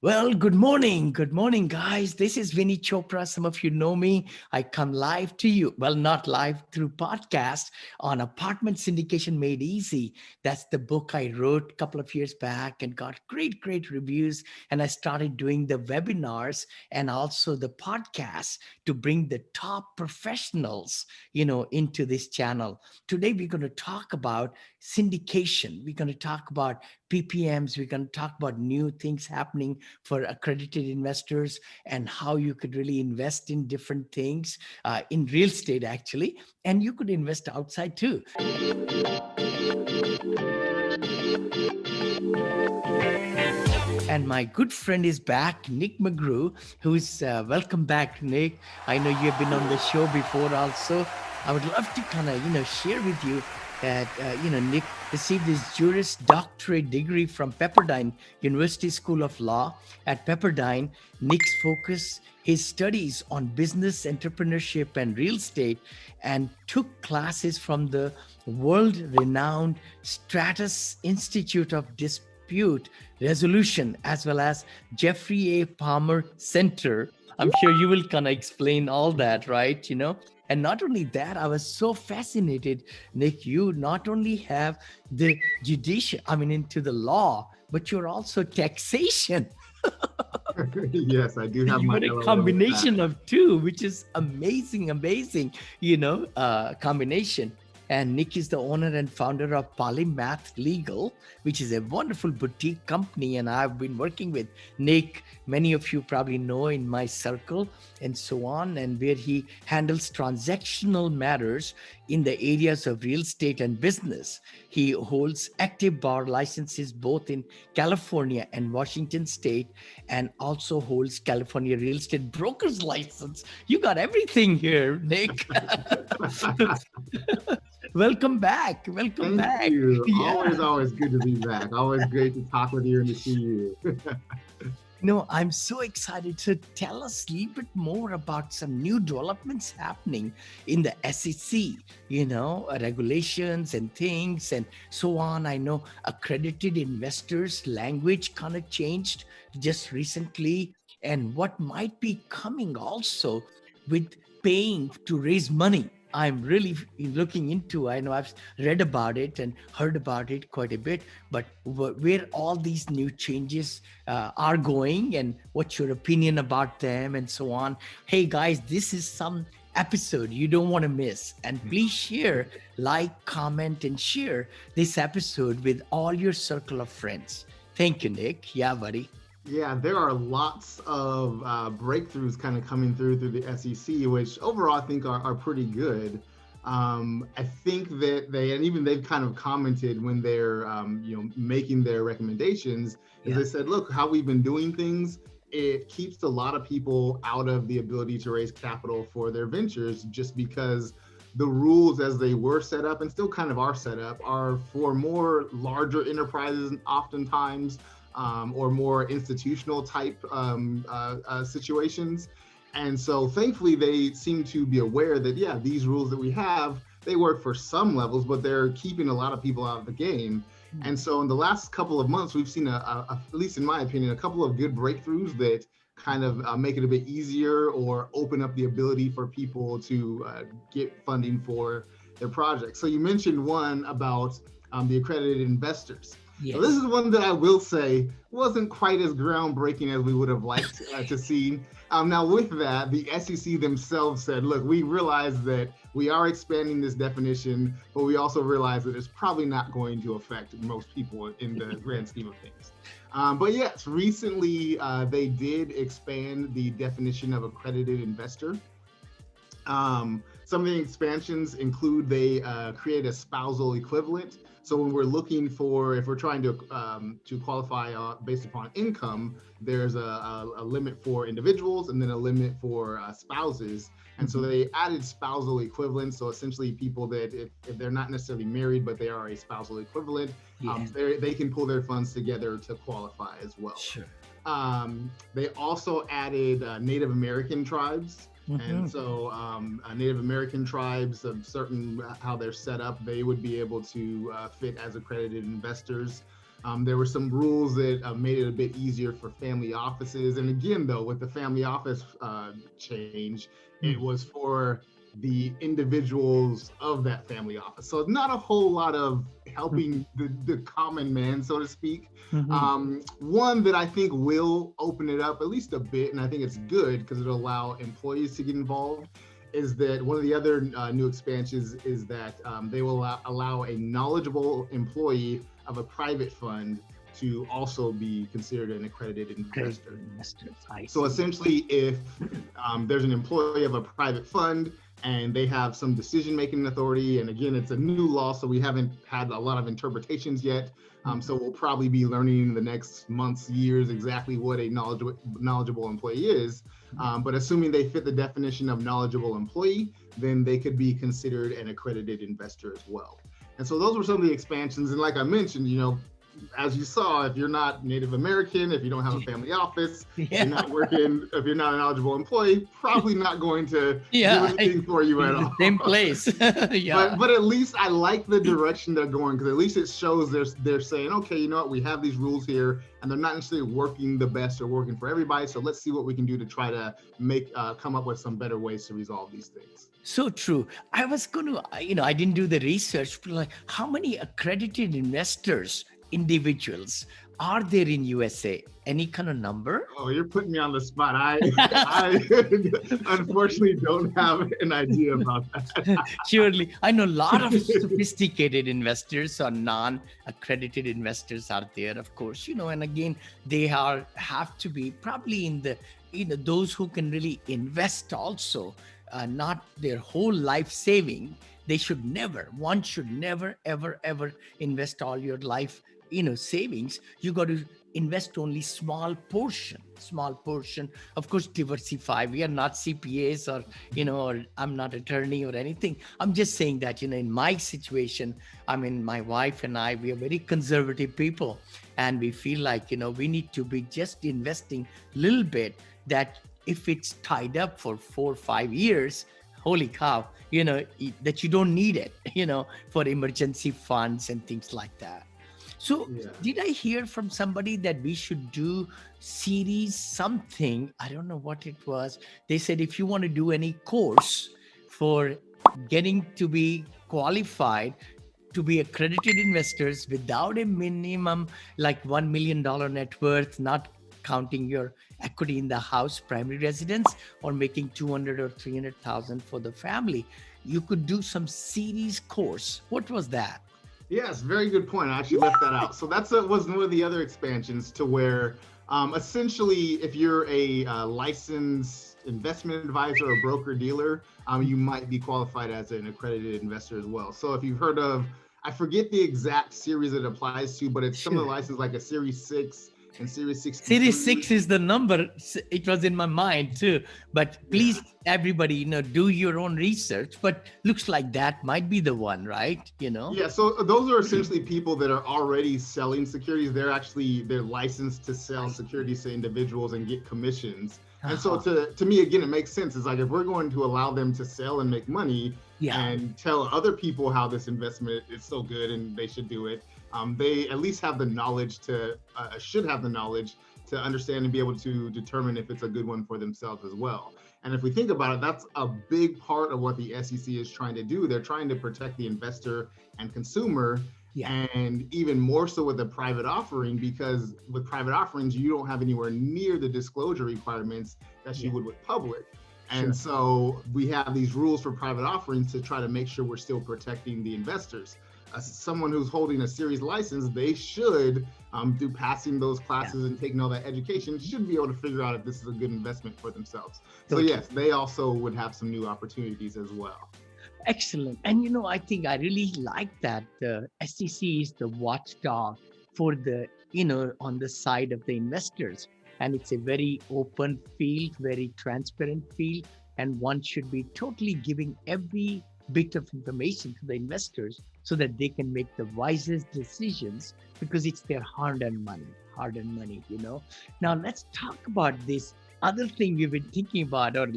Well, good morning. Good morning, guys. This is Vinnie Chopra. Some of you know me. I come live to you. Well, not live through podcast on Apartment Syndication Made Easy. That's the book I wrote a couple of years back and got great reviews. And I started doing the webinars and also the podcasts to bring the top professionals, into this channel. Today, we're going to talk about syndication. We're going to talk about PPMs. We're going to talk about new things happening for accredited investors and how you could really invest in different things in real estate, actually. And you could invest outside too. And my good friend is back, Nick McGrew, who's welcome back, Nick. I know you've been on the show before also. I would love to kind of, share with you that, Nick received his Juris Doctorate degree from Pepperdine University School of Law. At Pepperdine, Nick's focus his studies on business, entrepreneurship, and real estate, and took classes from the world-renowned Stratus Institute of Dispute Resolution, as well as Jeffrey A. Palmer Center. I'm sure you will kind of explain all that, right? And not only that, I was so fascinated, Nick, you not only have the judicial, into the law, but you're also taxation. Yes, I do have You my got a LLM with combination that. of two, which is amazing, combination. And Nick is the owner and founder of Polymath Legal, which is a wonderful boutique company. And I've been working with Nick, many of you probably know in my circle and so on, and where he handles transactional matters in the areas of real estate and business. He holds active bar licenses both in California and Washington State, and also holds California real estate broker's license. You got everything here, Nick. Welcome back. Welcome Thank back. you. Yeah. Always good to be back. Always great to talk with you and to see you. No, I'm so excited to tell us a little bit more about some new developments happening in the SEC, regulations and things and so on. I know accredited investors' language kind of changed just recently, and what might be coming also with paying to raise money. I'm really looking into. I know I've read about it and heard about it quite a bit, but where all these new changes are going and what's your opinion about them and so on. Hey guys, this is some episode you don't want to miss, and please share, like, comment, and share this episode with all your circle of friends. Thank you, Nick. Yeah, buddy. Yeah, there are lots of breakthroughs kind of coming through the SEC, which overall I think are pretty good. I think that they've kind of commented when they're making their recommendations, is they said, look, how we've been doing things, it keeps a lot of people out of the ability to raise capital for their ventures, just because the rules as they were set up and still kind of are set up are for more larger enterprises oftentimes, or more institutional type situations. And so thankfully they seem to be aware that, yeah, these rules that we have, they work for some levels, but they're keeping a lot of people out of the game. And so in the last couple of months, we've seen, at least in my opinion, a couple of good breakthroughs that kind of make it a bit easier or open up the ability for people to get funding for their projects. So you mentioned one about the accredited investors. Yes. So this is one that I will say wasn't quite as groundbreaking as we would have liked to see. Now with that, the SEC themselves said, look, we realize that we are expanding this definition, but we also realize that it's probably not going to affect most people in the grand scheme of things. But yes, recently they did expand the definition of accredited investor. Some of the expansions include they create a spousal equivalent. So when we're looking for, if we're trying to qualify based upon income, there's a limit for individuals and then a limit for spouses. And so they added spousal equivalents. So essentially people that if they're not necessarily married, but they are a spousal equivalent, they can pull their funds together to qualify as well. Sure. They also added Native American tribes. And so Native American tribes, certain how they're set up, they would be able to fit as accredited investors. There were some rules that made it a bit easier for family offices. And again, though, with the family office change, it was for the individuals of that family office. So not a whole lot of helping the common man, so to speak. One that I think will open it up at least a bit, and I think it's good because it'll allow employees to get involved, is that one of the other new expansions is that they will allow a knowledgeable employee of a private fund to also be considered an accredited investor. So essentially, if there's an employee of a private fund and they have some decision-making authority, and again, it's a new law, so we haven't had a lot of interpretations yet. So we'll probably be learning in the next months, years, exactly what a knowledgeable employee is. But assuming they fit the definition of knowledgeable employee, then they could be considered an accredited investor as well. And so those were some of the expansions. And like I mentioned, as you saw, if you're not Native American, if you don't have a family office, if you're not working, if you're not an eligible employee, probably not going to do anything for you at all. Same place. But at least I like the direction they're going, because at least it shows they're saying, okay, you know what, we have these rules here, and they're not necessarily working the best or working for everybody. So let's see what we can do to try to come up with some better ways to resolve these things. So true. I was going to, I didn't do the research, but like, how many accredited investors, individuals, are there in USA? Any kind of number? Oh, you're putting me on the spot. I unfortunately don't have an idea about that. Surely. I know a lot of sophisticated investors or non-accredited investors are there, of course, and again, they have to be probably in the, those who can really invest also, not their whole life saving. One should never, ever invest all your life savings. You got to invest only small portion. Of course, diversify. We are not CPAs or or I'm not attorney or anything. I'm just saying that in my situation, my wife and I, we are very conservative people, and we feel like we need to be just investing a little bit, that if it's tied up for 4 or 5 years, holy cow, that you don't need it, for emergency funds and things like that. So did I hear from somebody that we should do series something? I don't know what it was. They said, if you want to do any course for getting to be qualified to be accredited investors without a minimum, like $1 million net worth, not counting your equity in the house, primary residence, or making 200 or 300,000 for the family, you could do some series course. What was that? Yes, very good point. I actually left that out. So that was one of the other expansions, to where essentially, if you're a licensed investment advisor or broker dealer, you might be qualified as an accredited investor as well. So if you've heard of, I forget the exact series it applies to, but it's some of the licenses like a Series 6 and Series 6. Series 6 is the number. It was in my mind too. But please, everybody, do your own research. But looks like that might be the one, right? Yeah. So those are essentially people that are already selling securities. They're licensed to sell securities to individuals and get commissions. And so to me, again, it makes sense. It's like, if we're going to allow them to sell and make money and tell other people how this investment is so good and they should do it, they at least have the knowledge should have the knowledge to understand and be able to determine if it's a good one for themselves as well. And if we think about it, that's a big part of what the SEC is trying to do. They're trying to protect the investor and consumer, and even more so with the private offering, because with private offerings, you don't have anywhere near the disclosure requirements that you would with public. And so we have these rules for private offerings to try to make sure we're still protecting the investors. Someone who's holding a series license, they should, through passing those classes and taking all that education, should be able to figure out if this is a good investment for themselves. So yes, they also would have some new opportunities as well. Excellent. And I think I really like that the SEC is the watchdog for the, on the side of the investors. And it's a very open field, very transparent field. And one should be totally giving every bit of information to the investors so that they can make the wisest decisions, because it's their hard-earned money. Now let's talk about this other thing we've been thinking about or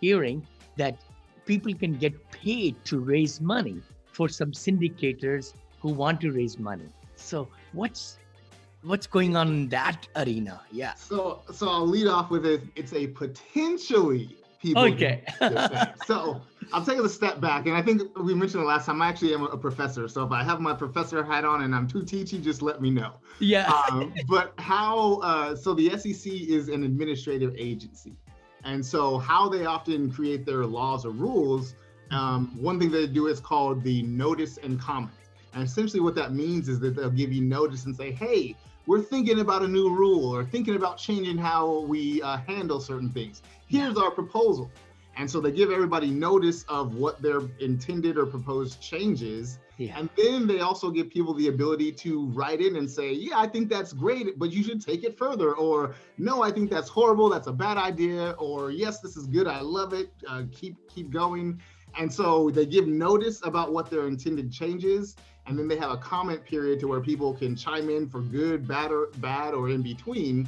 hearing, that people can get paid to raise money for some syndicators who want to raise money. So what's what's going on in that arena? Yeah. So I'll lead off with it. It's a potentially people. Okay. So I'll take a step back, and I think we mentioned the last time. I actually am a professor, so if I have my professor hat on and I'm too teachy, just let me know. Yeah. But how? So the SEC is an administrative agency, and so how they often create their laws or rules. One thing they do is called the notice and comment, and essentially what that means is that they'll give you notice and say, hey, we're thinking about a new rule or thinking about changing how we handle certain things. Here's our proposal. And so they give everybody notice of what their intended or proposed changes. Yeah. And then they also give people the ability to write in and say, yeah, I think that's great, but you should take it further. Or no, I think that's horrible. That's a bad idea. Or yes, this is good. I love it. Keep going. And so they give notice about what their intended changes. And then they have a comment period to where people can chime in for good, bad, or in between.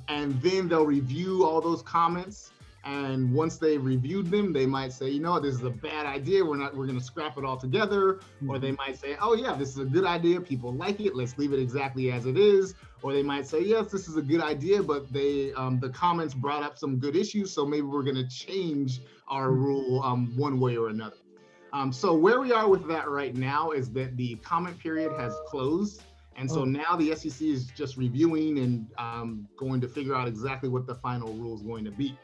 And then they'll review all those comments. And once they've reviewed them, they might say, you know, this is a bad idea. We're going to scrap it all together. Or they might say, oh yeah, this is a good idea. People like it. Let's leave it exactly as it is. Or they might say, yes, this is a good idea, but the comments brought up some good issues. So maybe we're going to change our rule one way or another. So where we are with that right now is that the comment period has closed. And so now the SEC is just reviewing and going to figure out exactly what the final rule is going to be.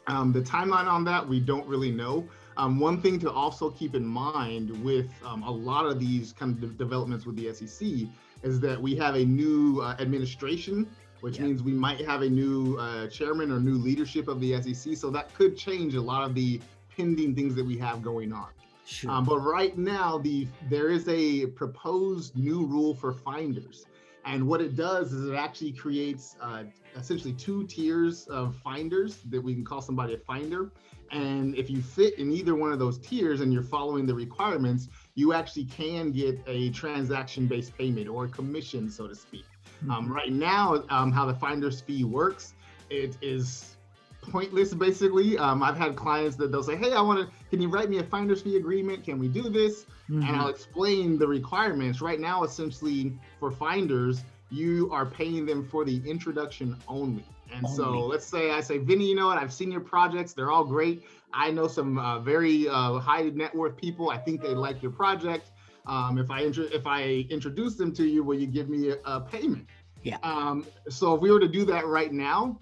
The timeline on that, we don't really know. One thing to also keep in mind with a lot of these kind of developments with the SEC is that we have a new administration, which means we might have a new chairman or new leadership of the SEC. So that could change a lot of the pending things that we have going on. Sure. But right now, there is a proposed new rule for finders. And what it does is it actually creates essentially 2 tiers of finders that we can call somebody a finder. And if you fit in either one of those tiers and you're following the requirements, you actually can get a transaction-based payment or a commission, so to speak. Right now, how the finder's fee works, it is pointless, basically. I've had clients that they'll say, hey, can you write me a finder's fee agreement? Can we do this? And I'll explain the requirements. Right now, essentially, for finders, you are paying them for the introduction only. And so let's say I say, Vinnie, you know what? I've seen your projects. They're all great. I know some very high net worth people. I think they like your project. If I introduce them to you, will you give me a payment? Yeah. So if we were to do that right now,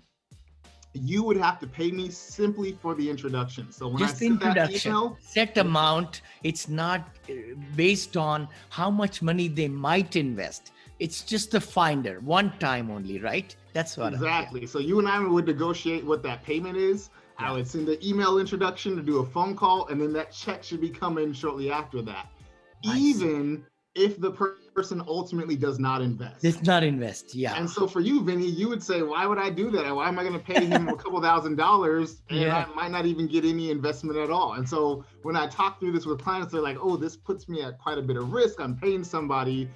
you would have to pay me simply for the introduction. So when just I send that email, set amount, it's not based on how much money they might invest. It's just the finder, one time only, right? That's what. Exactly. So you and I would negotiate what that payment is. I would send an email introduction to do a phone call, and then that check should be coming shortly after that. Even if the person ultimately does not invest. Does not invest, yeah. And so for you, Vinnie, you would say, why would I do that? Why am I going to pay him a couple $1,000s and I might not even get any investment at all? And so when I talk through this with clients, they're like, oh, this puts me at quite a bit of risk. I'm paying somebody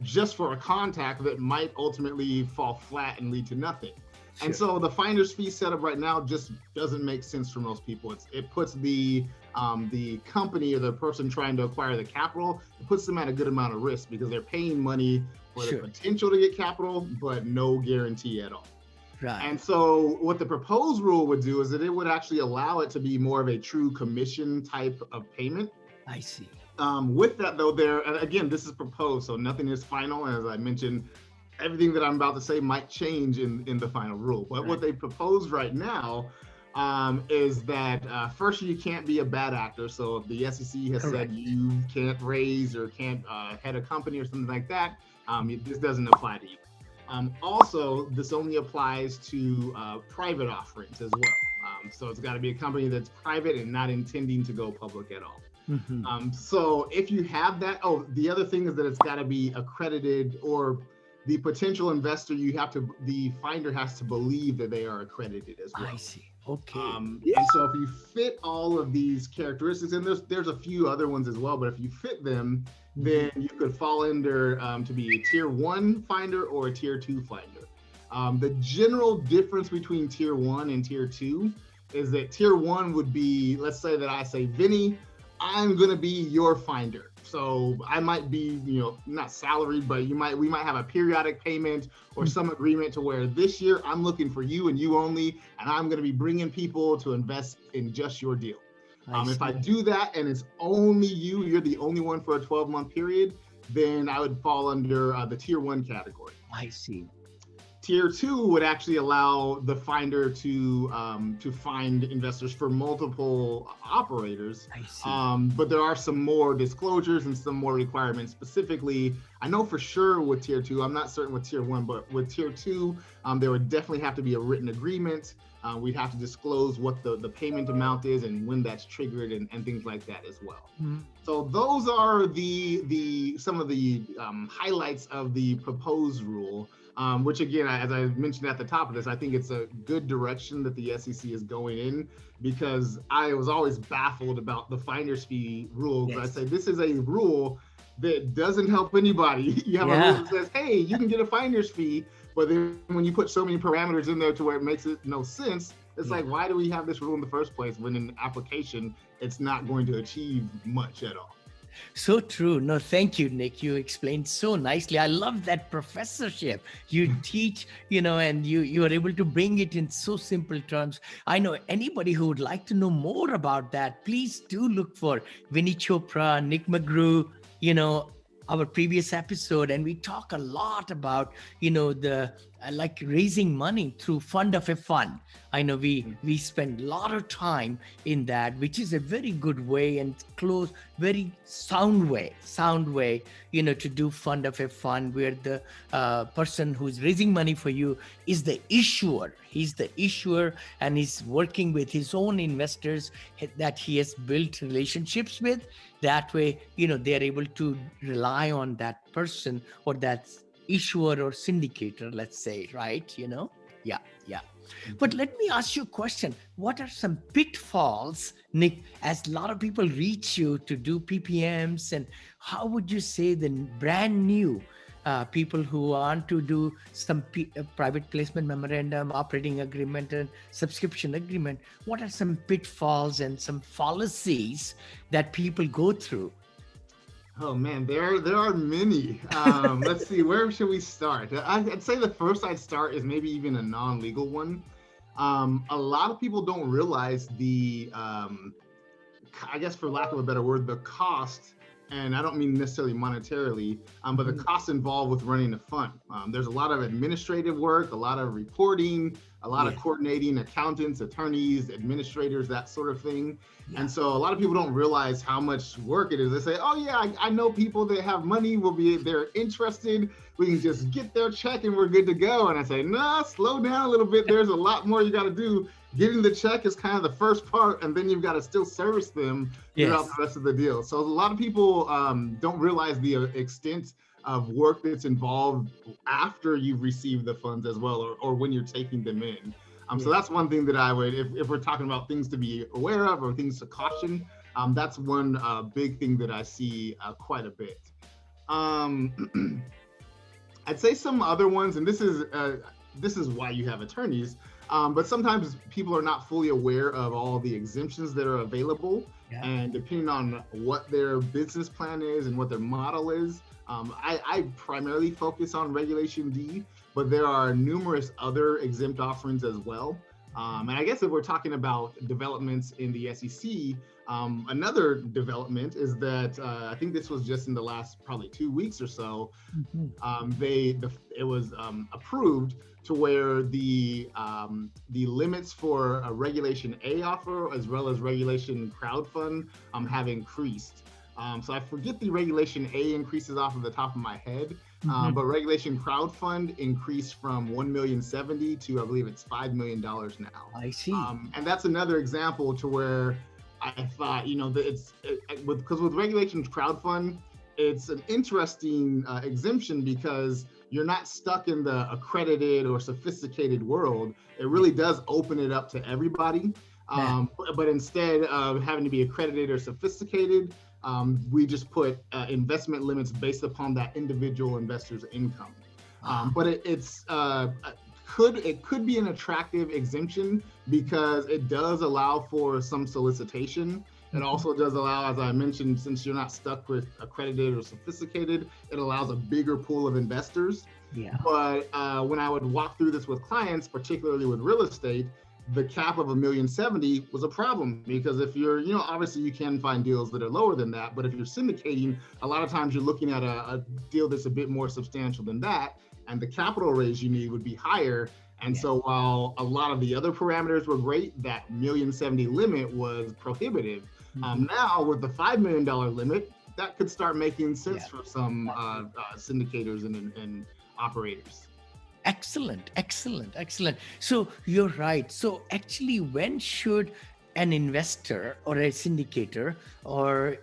just for a contact that might ultimately fall flat and lead to nothing. Sure. And so the finder's fee setup right now just doesn't make sense for most people. It puts the company or the person trying to acquire the capital, it puts them at a good amount of risk because they're paying money for the potential to get capital, but no guarantee at all. Right. And so what the proposed rule would do is that it would actually allow it to be more of a true commission type of payment. I see. With that though, again, this is proposed, so nothing is final. As I mentioned, everything that I'm about to say might change in the final rule. But what they proposed right now is that first, you can't be a bad actor. So if the SEC has said you can't raise or can't head a company or something like that, this doesn't apply to you. Also, this only applies to private offerings as well. So it's got to be a company that's private and not intending to go public at all. So if you have that, the other thing is that it's got to be accredited, or the potential investor, the finder has to believe that they are accredited as well. I see. Okay. And so if you fit all of these characteristics, and there's a few other ones as well, but if you fit them, then you could fall under to be a tier 1 finder or a tier 2 finder. The general difference between tier 1 and tier 2 is that tier 1 would be, let's say that I say, Vinnie, I'm going to be your finder. So I might be, not salaried, but we might have a periodic payment or some agreement to where this year I'm looking for you and you only, and I'm going to be bringing people to invest in just your deal. If I do that and it's only you're the only one for a 12-month period, then I would fall under the tier 1 category. I see. Tier 2 would actually allow the finder to find investors for multiple operators. I see. But there are some more disclosures and some more requirements. Specifically, I know for sure with Tier 2, I'm not certain with Tier 1, but with Tier 2, there would definitely have to be a written agreement. We'd have to disclose what the payment amount is and when that's triggered and things like that as well. So those are some of the highlights of the proposed rule. Which again, as I mentioned at the top of this, I think it's a good direction that the SEC is going in, because I was always baffled about the finder's fee rule. Yes. I say this is a rule that doesn't help anybody. You have a rule that says, hey, you can get a finder's fee, but then when you put so many parameters in there to where it makes it no sense, it's like, why do we have this rule in the first place when in application, it's not going to achieve much at all? So true. No, thank you, Nick. You explained so nicely. I love that professorship. You teach, and you are able to bring it in so simple terms. I know anybody who would like to know more about that, please do look for Vinnie Chopra, Nick McGrew, our previous episode, and we talk a lot about, the like raising money through fund of a fund. I know we spend a lot of time in that, which is a very good way and very sound way, to do fund of a fund, where the person who's raising money for you is the issuer. He's the issuer and he's working with his own investors that he has built relationships with. That way, they're able to rely on that person or that issuer or syndicator, let's say, right? Yeah. But let me ask you a question. What are some pitfalls, Nick, as a lot of people reach you to do PPMs, and how would you say the brand new people who want to do some private placement memorandum, operating agreement, and subscription agreement, what are some pitfalls and some fallacies that people go through? Oh man, there are many. Let's see, where should we start? I'd say the first I'd start is maybe even a non-legal one. A lot of people don't realize I guess for lack of a better word, the cost, and I don't mean necessarily monetarily, but the cost involved with running a fund. There's a lot of administrative work, a lot of reporting, a lot of coordinating accountants, attorneys, administrators, that sort of thing. And so a lot of people don't realize how much work it is. They say, oh yeah, I know people that have money, they're interested. We can just get their check and we're good to go. And I say, nah, slow down a little bit. There's a lot more you got to do. Getting the check is kind of the first part, and then you've got to still service them throughout the rest of the deal. So a lot of people don't realize the extent of work that's involved after you've received the funds as well, or when you're taking them in. So that's one thing that I would, if we're talking about things to be aware of or things to caution, that's one big thing that I see quite a bit. I'd say some other ones, and this is why you have attorneys, but sometimes people are not fully aware of all the exemptions that are available. And depending on what their business plan is and what their model is, I primarily focus on Regulation D, but there are numerous other exempt offerings as well. And I guess if we're talking about developments in the SEC, another development is that I think this was just in the last probably 2 weeks or so, it was approved to where the limits for a Regulation A offer as well as Regulation crowdfund have increased. So I forget the Regulation A increases off of the top of my head, but Regulation crowdfund increased from $1,070,000 to I believe it's $5 million now. I see. And that's another example to where I thought, because with Regulation crowdfund, it's an interesting exemption because you're not stuck in the accredited or sophisticated world. It really does open it up to everybody. But instead of having to be accredited or sophisticated, we just put investment limits based upon that individual investor's income. But it could be an attractive exemption because it does allow for some solicitation. It also does allow, as I mentioned, since you're not stuck with accredited or sophisticated, it allows a bigger pool of investors. Yeah. But when I would walk through this with clients, particularly with real estate, the cap of $1,070,000 was a problem because if you're, obviously you can find deals that are lower than that, but if you're syndicating, a lot of times you're looking at a deal that's a bit more substantial than that, and the capital raise you need would be higher. And so while a lot of the other parameters were great, that $1,070,000 limit was prohibitive. Now with the $5 million limit, that could start making sense for some syndicators and operators. Excellent, excellent, excellent. So you're right. So actually, when should an investor or a syndicator or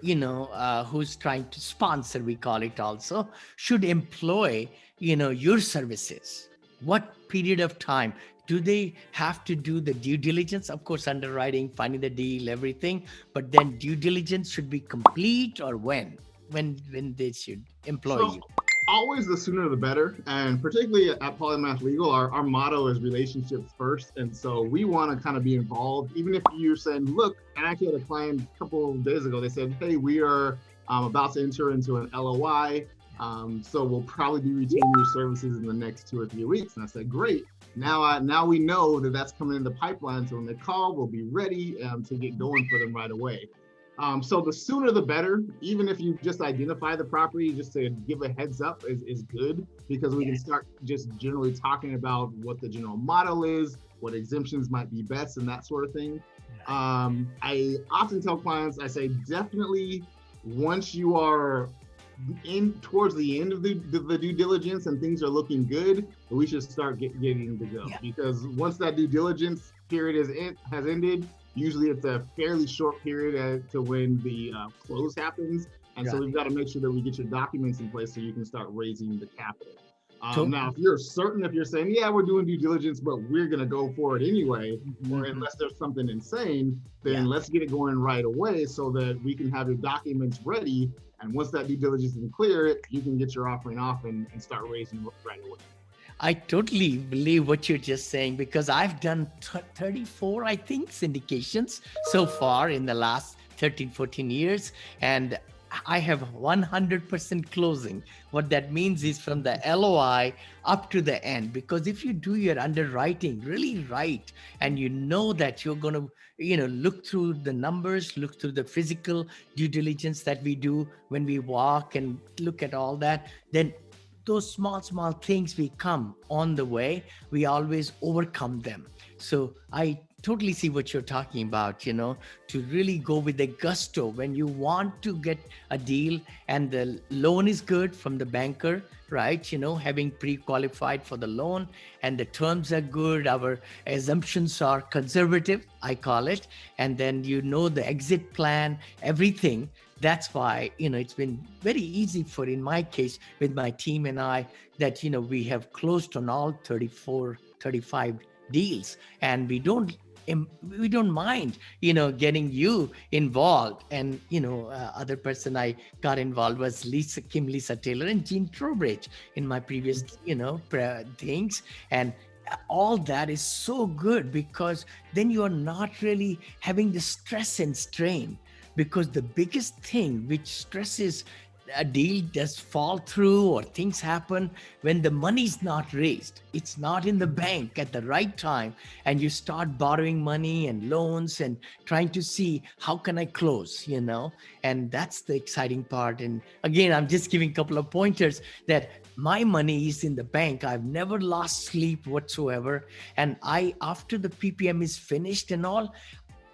who's trying to sponsor, we call it also, should employ your services? What period of time do they have to do the due diligence? Of course, underwriting, finding the deal, everything, but then due diligence should be complete, or when they should employ you? Always the sooner the better. And particularly at Polymath Legal, our motto is relationships first. And so we want to kind of be involved. Even if you're saying, look, and I actually had a client a couple of days ago, they said, hey, we are about to enter into an LOI. So we'll probably be retaining your services in the next 2 or 3 weeks. And I said, great. Now we know that that's coming in the pipeline. So when they call, we'll be ready to get going for them right away. So the sooner the better. Even if you just identify the property, just to give a heads up is good, because we can start just generally talking about what the general model is, what exemptions might be best, and that sort of thing. I often tell clients, I say, definitely once you are towards the end of the due diligence and things are looking good, we should start getting to go. Because once that due diligence period has ended, usually it's a fairly short period to when the close happens. And so we've got to make sure that we get your documents in place so you can start raising the capital. Now, if you're saying, yeah, we're doing due diligence, but we're going to go for it anyway, or unless there's something insane, then let's get it going right away so that we can have your documents ready. And once that due diligence is clear, you can get your offering off and start raising right away. I totally believe what you're just saying, because I've done 34, I think, syndications so far in the last 13, 14 years. And I have 100% closing. What that means is from the LOI up to the end, because if you do your underwriting really right, and you know that you're going to, look through the numbers, look through the physical due diligence that we do when we walk and look at all that, then those small things we come on the way, we always overcome them. So I totally see what you're talking about, to really go with the gusto when you want to get a deal and the loan is good from the banker, right? Having pre-qualified for the loan and the terms are good. Our assumptions are conservative, I call it. And then, the exit plan, everything. That's why, it's been very easy in my case, with my team and I, that, we have closed on all 34, 35 deals, and we don't mind, getting you involved. And, other person I got involved was Lisa Taylor and Jean Trowbridge in my previous, things. And all that is so good, because then you are not really having the stress and strain. Because the biggest thing which stresses a deal does fall through or things happen when the money's not raised. It's not in the bank at the right time, and you start borrowing money and loans and trying to see how can I close, and that's the exciting part. And again, I'm just giving a couple of pointers that my money is in the bank. I've never lost sleep whatsoever. And after the PPM is finished and all,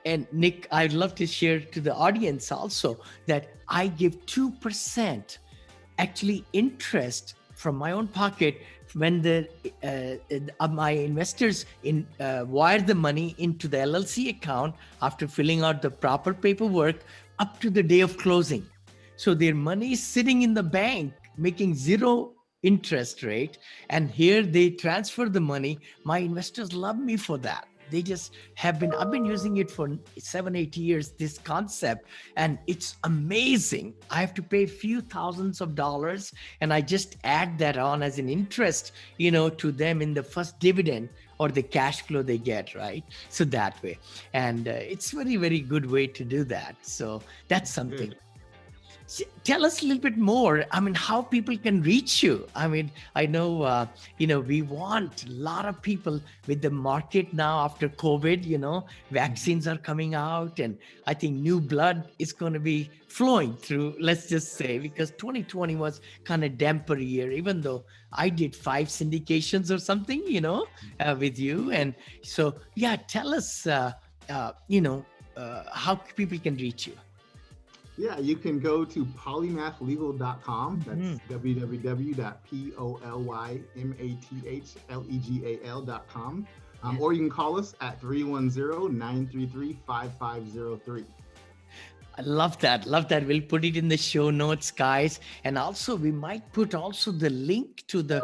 and Nick, I'd love to share to the audience also that I give 2% actually interest from my own pocket when my investors wire the money into the LLC account after filling out the proper paperwork up to the day of closing. So their money is sitting in the bank making zero interest rate, and here they transfer the money. My investors love me for that. I've been using it for 7-8 years, this concept, and it's amazing. I have to pay a few thousands of dollars, and I just add that on as an interest, to them in the first dividend or the cash flow they get, right? So that way. And it's very, very good way to do that. So that's something. Good. Tell us a little bit more. I mean, how people can reach you. I mean, I know, we want a lot of people with the market now after COVID, vaccines are coming out, and I think new blood is going to be flowing through, let's just say, because 2020 was kind of damper year, even though I did 5 syndications or something, with you. And so, yeah, tell us, how people can reach you. Yeah, you can go to polymathlegal.com. That's www.polymathlegal.com. Or you can call us at 310-933-5503. I love that. Love that. We'll put it in the show notes, guys. And also, we might put also the link to the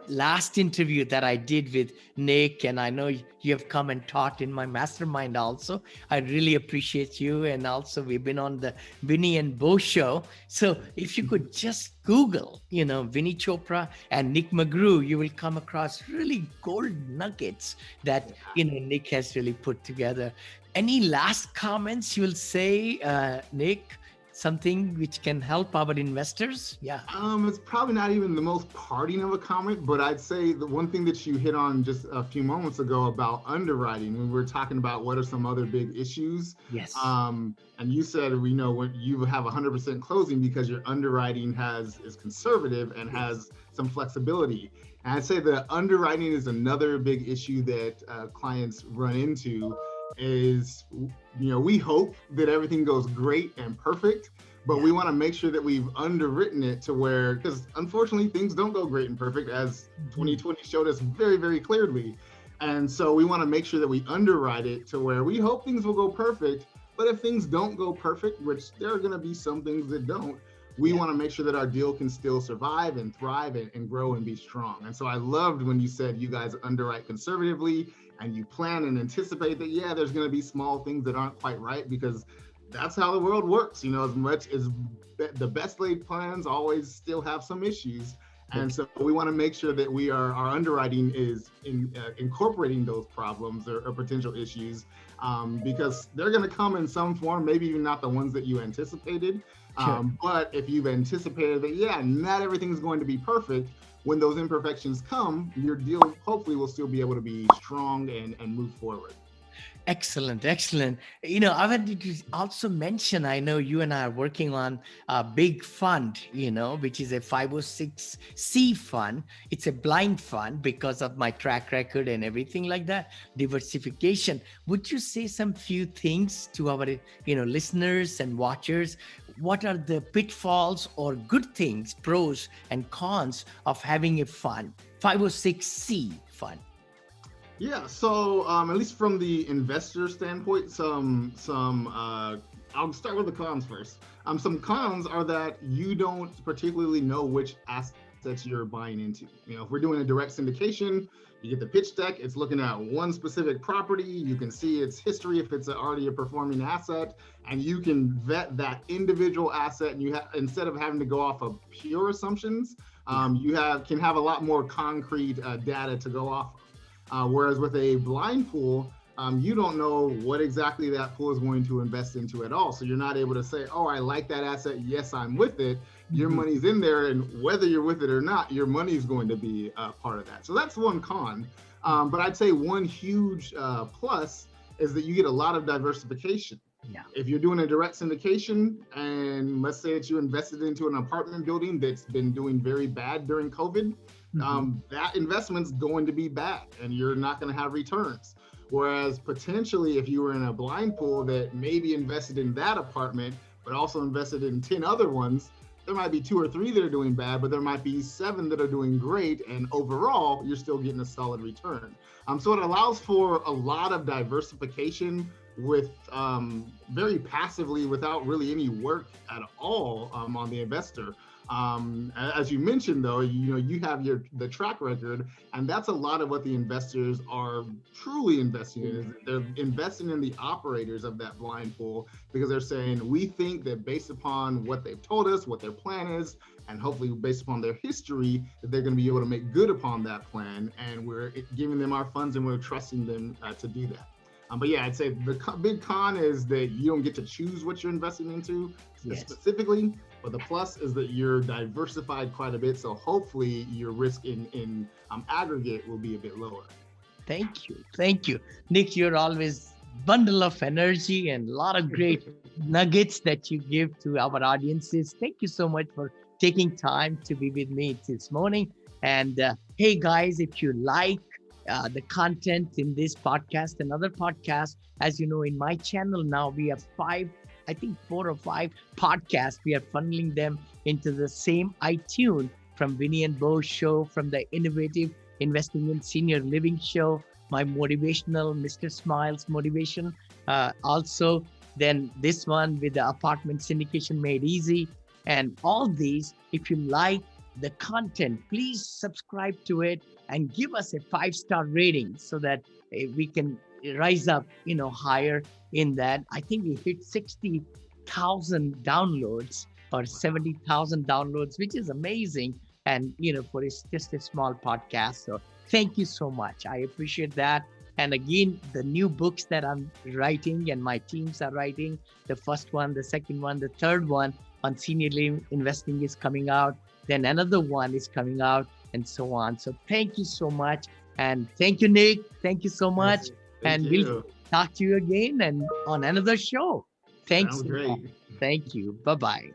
last interview that I did with Nick. And I know you have come and taught in my mastermind also. I really appreciate you. And also, we've been on the Vinnie and Bo show. So if you could just Google, Vinnie Chopra and Nick McGrew, you will come across really gold nuggets that, Nick has really put together. Any last comments you will say, Nick? Something which can help our investors? Yeah. It's probably not even the most parting of a comment, but I'd say the one thing that you hit on just a few moments ago about underwriting, when we were talking about what are some other big issues. Yes. And you said, when you have 100% closing because your underwriting is conservative and has some flexibility. And I'd say the underwriting is another big issue that clients run into. Is we hope that everything goes great and perfect, but we want to make sure that we've underwritten it to where, because unfortunately things don't go great and perfect, as 2020 showed us very, very clearly. And so we want to make sure that we underwrite it to where we hope things will go perfect, but if things don't go perfect, which there are going to be some things that don't, we want to make sure that our deal can still survive and thrive and grow and be strong. And so I loved when you said you guys underwrite conservatively and you plan and anticipate that, there's going to be small things that aren't quite right, because that's how the world works. As much as the best laid plans always still have some issues. And so we want to make sure that our underwriting is incorporating those problems or potential issues, because they're going to come in some form, maybe even not the ones that you anticipated. Sure. But if you've anticipated that, not everything's going to be perfect, when those imperfections come, your deal hopefully will still be able to be strong and move forward. Excellent. I wanted to also mention, I know you and I are working on a big fund, which is a 506C fund. It's a blind fund because of my track record and everything like that, diversification. Would you say some few things to our, listeners and watchers? What are the pitfalls or good things, pros and cons of having a fund, 506C fund? Yeah, so at least from the investor standpoint, I'll start with the cons first. Some cons are that you don't particularly know which assets you're buying into. If we're doing a direct syndication, you get the pitch deck, it's looking at one specific property, you can see its history if it's already a performing asset, and you can vet that individual asset, and instead of having to go off of pure assumptions, you can have a lot more concrete data to go off of. Whereas with a blind pool, you don't know what exactly that pool is going to invest into at all. So you're not able to say, oh, I like that asset. Yes, I'm with it. Your money's in there. And whether you're with it or not, your money is going to be part of that. So that's one con. But I'd say one huge plus is that you get a lot of diversification. Yeah. If you're doing a direct syndication, and let's say that you invested into an apartment building that's been doing very bad during COVID, that investment's going to be bad and you're not going to have returns. Whereas potentially if you were in a blind pool that maybe invested in that apartment, but also invested in 10 other ones, there might be 2 or 3 that are doing bad, but there might be 7 that are doing great. And overall, you're still getting a solid return. So it allows for a lot of diversification with very passively, without really any work at all on the investor. As you mentioned, though, you have the track record, and that's a lot of what the investors are truly investing in. Is they're investing in the operators of that blind pool, because they're saying, we think that based upon what they've told us, what their plan is, and hopefully based upon their history, that they're going to be able to make good upon that plan, and we're giving them our funds and we're trusting them to do that. But yeah, I'd say the big con is that you don't get to choose what you're investing into specifically, but the plus is that you're diversified quite a bit. So hopefully your risk in aggregate will be a bit lower. Thank you. Thank you. Nick, you're always bundle of energy and a lot of great nuggets that you give to our audiences. Thank you so much for taking time to be with me this morning. And hey guys, if you like the content in this podcast and other podcasts, as you know, in my channel now, we have 4 or 5 podcasts. We are funneling them into the same iTunes, from Vinnie and Bo's show, from the Innovative Investing in Senior Living show, my motivational Mr. Smiles motivation. Also, then this one with the apartment syndication made easy. And all these, if you like the content, please subscribe to it and give us a 5-star rating so that we can rise up, higher in that. I think we hit 60,000 downloads or 70,000 downloads, which is amazing. And, for just a small podcast. So thank you so much. I appreciate that. And again, the new books that I'm writing and my teams are writing, the first one, the second one, the third one on senior living investing is coming out. Then another one is coming out, and so on. So thank you so much. And thank you, Nick. Thank you so much. Thank you. We'll talk to you again and on another show. Thanks. Sounds great. Thank you. Bye-bye.